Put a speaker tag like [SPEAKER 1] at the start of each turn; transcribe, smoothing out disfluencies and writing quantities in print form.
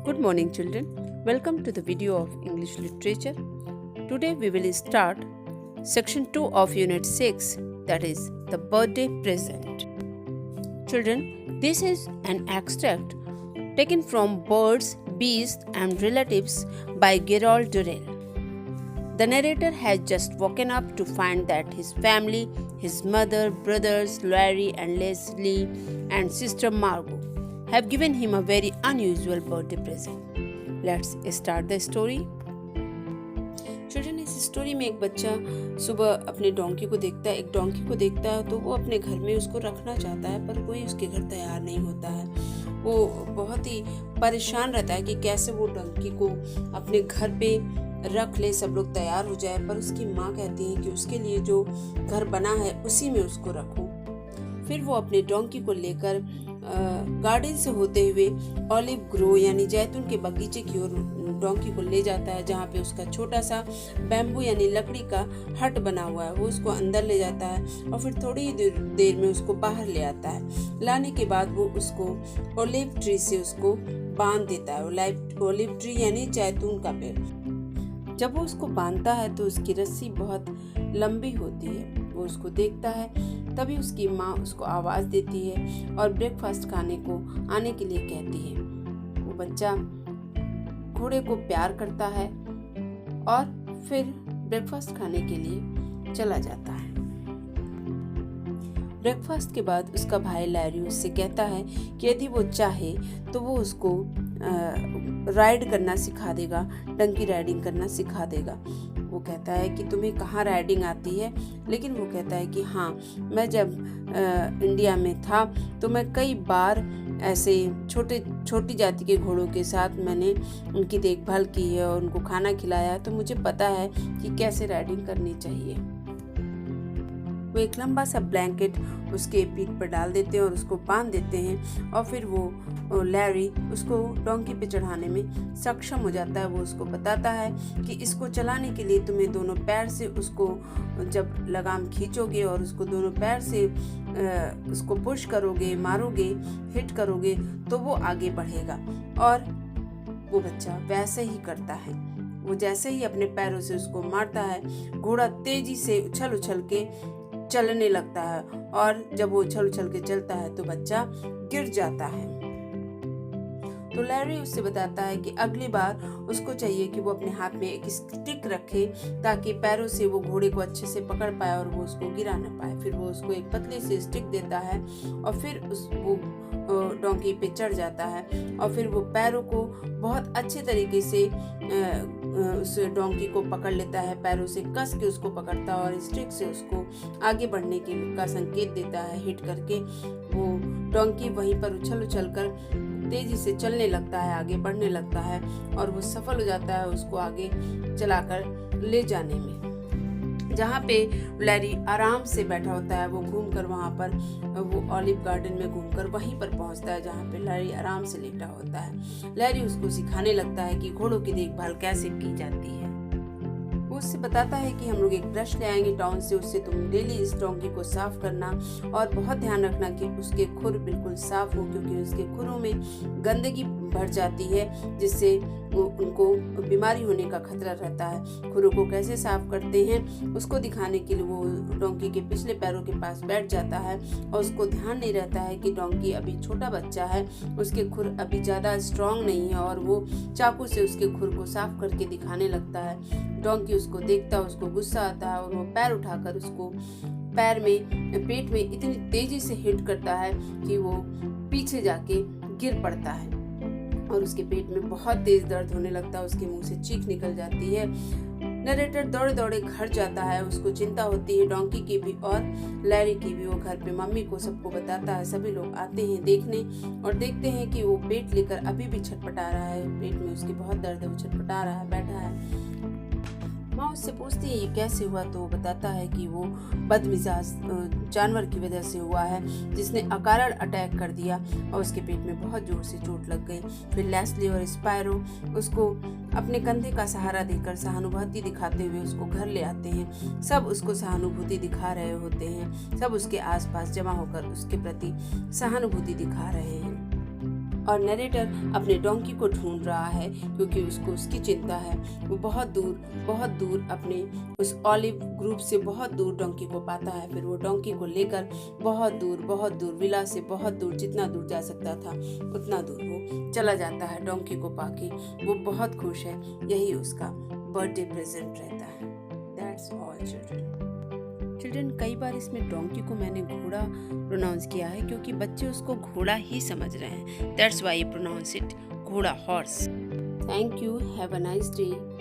[SPEAKER 1] Good morning, children. Welcome to the video of English literature. Today we will start section 2 of unit 6, that is the birthday present. Children, this is an extract taken from Birds, Beasts and Relatives by Gerald Durrell. The narrator has just woken up to find that his family, his mother, brothers Larry and Leslie and sister Margot, have given him a very unusual birthday present. Let's start the story. Children, इस story में एक बच्चा सुबह अपने donkey को देखता है, एक डोंकी को देखता है तो वो अपने घर में उसको रखना चाहता है, पर कोई उसके घर तैयार नहीं होता है। वो बहुत ही परेशान रहता है कि कैसे वो डोंकी को अपने घर पे रख ले, सब लोग तैयार हो जाए, पर उसकी माँ कहती है कि उसके लिए जो घर बना है उसी में उसको रखो। फिर वो अपने डोंकी को लेकर गार्डन से होते हुए ऑलिव ग्रो यानी जैतून के बगीचे की ओर डोंकी को ले जाता है, जहाँ पे उसका छोटा सा बैम्बू यानी लकड़ी का हट बना हुआ है। वो उसको अंदर ले जाता है और फिर थोड़ी ही देर में उसको बाहर ले आता है। लाने के बाद वो उसको ऑलिव ट्री से उसको बांध देता है। ऑलिव ट्री यानी जैतून का पेड़। जब वो उसको बांधता है तो उसकी रस्सी बहुत लंबी होती है। वो उसको देखता है, तभी उसकी माँ उसको आवाज़ देती है और ब्रेकफास्ट खाने को आने के लिए कहती है। वो बच्चा घोड़े को प्यार करता है और फिर ब्रेकफास्ट खाने के लिए चला जाता है। ब्रेकफास्ट के बाद उसका भाई लैरी उससे कहता है कि यदि वो चाहे तो वो उसको राइड करना सिखा देगा, डंकी राइडिंग करना सिखा देगा। वो कहता है कि तुम्हें कहाँ राइडिंग आती है, लेकिन वो कहता है कि हाँ, मैं जब इंडिया में था तो मैं कई बार ऐसे छोटी जाति के घोड़ों के साथ मैंने उनकी देखभाल की है और उनको खाना खिलाया, तो मुझे पता है कि कैसे राइडिंग करनी चाहिए। वो एक लंबा सा ब्लैंकेट उसके पीठ पर डाल देते हैं और उसको बांध देते हैं और फिर वो लैरी उसको डोंकी पे चढ़ाने में सक्षम हो जाता है। वो उसको बताता है कि इसको चलाने के लिए तुम्हें दोनों पैर से उसको जब लगाम खींचोगे और उसको दोनों पैर से उसको पुश करोगे, मारोगे, हिट करोगे तो वो आगे बढ़ेगा। और वो बच्चा वैसे ही करता है। वो जैसे ही अपने पैरों से उसको मारता है, घोड़ा तेजी से उछल उछल के चलने लगता है और जब वो उछल उछल के चलता है तो बच्चा गिर जाता है। तो लैरी उससे बताता है कि अगली बार उसको चाहिए कि वो अपने हाथ में एक स्टिक रखे ताकि पैरों से वो घोड़े को अच्छे से पकड़ पाए और वो उसको गिरा न पाए। फिर वो उसको एक पतली सी स्टिक देता है और फिर वो डोंकी पे चढ़ जाता है और फिर वो पैरों को बहुत अच्छे तरीके से उस डोंकी को पकड़ लेता है, पैरों से कस के उसको पकड़ता है और स्टिक से उसको आगे बढ़ने का संकेत देता है। हिट करके वो डोंकी वहीं पर उछल उछल कर तेजी से चलने लगता है, आगे बढ़ने लगता है और वो सफल हो जाता है उसको आगे चलाकर ले जाने में। जहाँ पे लैरी आराम से बैठा होता है, वो घूमकर वहाँ पर वो ऑलिव गार्डन में घूमकर वहीं पर पहुँचता है जहाँ पे लैरी आराम से लेटा होता है। लैरी उसको सिखाने लगता है कि घोड़ों की देखभाल कैसे की जाती है। वो उससे बताता है कि हम लोग एक ब्रश ले आएंगे टाउन से, उससे तुम डेली इस डोंकी को साफ करना और बहुत ध्यान रखना कि उसके खुर बिल्कुल साफ हो, क्योंकि उसके खुरों में गंदगी भर जाती है जिससे उनको बीमारी होने का खतरा रहता है। खुरों को कैसे साफ करते हैं उसको दिखाने के लिए वो डोंकी के पिछले पैरों के पास बैठ जाता है और उसको ध्यान नहीं रहता है कि डोंकी अभी छोटा बच्चा है, उसके खुर अभी ज़्यादा स्ट्रांग नहीं है और वो चाकू से उसके खुर को साफ करके दिखाने लगता है। डोंकी उसको देखता है, उसको गुस्सा आता है और वो पैर उठाकर उसको पेट में इतनी तेजी से हिट करता है कि वो पीछे जाके गिर पड़ता है और उसके पेट में बहुत तेज दर्द होने लगता है, उसके मुंह से चीख निकल जाती है। नरेटर दौड़े दौड़े घर जाता है, उसको चिंता होती है डोंकी की भी और लैरी की भी। वो घर पे मम्मी को सबको बताता है, सभी लोग आते हैं देखने और देखते हैं कि वो पेट लेकर अभी भी छटपटा रहा है, पेट में उसके बहुत दर्द है, वो छटपटा रहा है, बैठा है। माँ उससे पूछती है ये कैसे हुआ, तो वो बताता है कि वो बदमिजाज जानवर की वजह से हुआ है जिसने अकारण अटैक कर दिया और उसके पेट में बहुत जोर से चोट लग गई। फिर लेस्ली और स्पायरो उसको अपने कंधे का सहारा देकर सहानुभूति दिखाते हुए उसको घर ले आते हैं। सब उसको सहानुभूति दिखा रहे होते हैं, सब उसके आसपास जमा होकर उसके प्रति सहानुभूति दिखा रहे हैं। और नरेटर अपने डोंकी को ढूंढ रहा है क्योंकि उसको उसकी चिंता है। वो बहुत दूर अपने उस ऑलिव ग्रुप से बहुत दूर डोंकी को पाता है। फिर वो डोंकी को लेकर बहुत दूर विला से बहुत दूर, जितना दूर जा सकता था उतना दूर वो चला जाता है डोंकी को पाके। वो बहुत खुश है, यही उसका बर्थडे प्रेजेंट रहता है। That's all children. कई बार इसमें डोंकी को मैंने घोड़ा प्रोनाउंस किया है क्योंकि बच्चे उसको घोड़ा ही समझ रहे हैं। That's why you pronounce it ghoda, horse. Thank you, have a nice day.